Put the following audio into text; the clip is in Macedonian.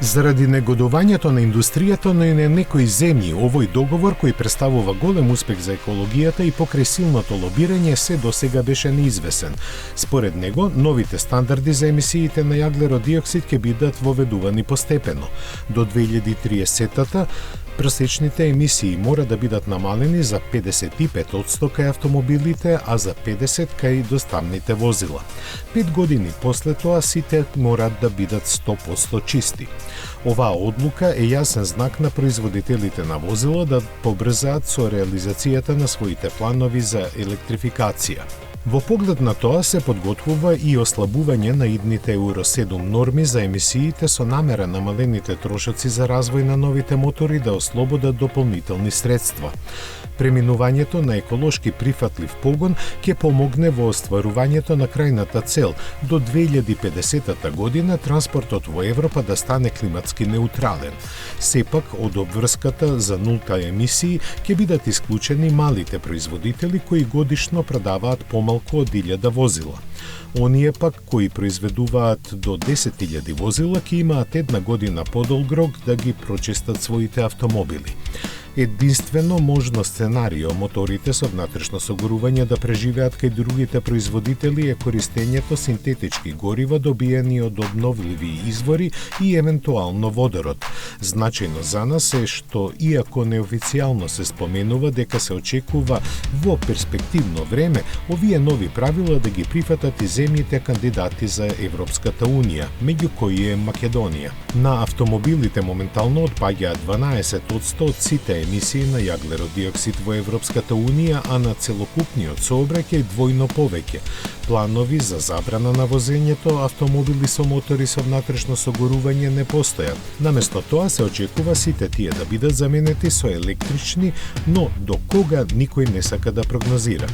Заради негодувањето на индустријата, но и на некои земји, овој договор кој представува голем успех за екологијата и покрај силното лобирање се досега беше неизвесен. Според него, новите стандарди за емисиите на јаглеродиоксид ќе бидат воведувани постепено. До 2030-та просечните емисии мора да бидат намалени за 55% кај автомобилите, а за 50% кај доставните возила. 5 години после тоа сите морат да бидат 100% чисти. Оваа одлука е јасен знак на производителите на возила да побрзаат со реализацијата на своите планови за електрификација. Во поглед на тоа се подготвува и ослабување на идните Евро 7 норми за емисиите со намера намалените трошоци за развој на новите мотори да ослободат дополнителни средства. Преминувањето на еколошки прифатлив погон ќе помогне во остварувањето на крајната цел до 2050 година транспортот во Европа да стане климатски неутрален. Сепак, од обврската за нулта емисии ќе бидат исклучени малите производители кои годишно продаваат помалку од 1000 возила. Оние пак кои произведуваат до 10.000 возила ќе имаат една година подолг рок да ги прочистат своите автомобили. Единствено можно сценарио моторите со внатрешно согорување да преживеат кај другите производители е користењето синтетички горива добиени од обновливи извори и евентуално водород. Значајно за нас е што, иако неофицијално се споменува дека се очекува во перспективно време овие нови правила да ги прифатат и земјите кандидати за Европската Унија, меѓу кои е Македонија. На автомобилите моментално отпаѓаат 12% од сите емисии на јаглеродиоксид во Европската Унија, а на целокупниот сообраќај двојно повеќе. Планови за забрана на возењето автомобили со мотори со внатрешно согорување не постојат. Наместо тоа се очекува сите тие да бидат заменети со електрични, но до кога никој не сака да прогнозира.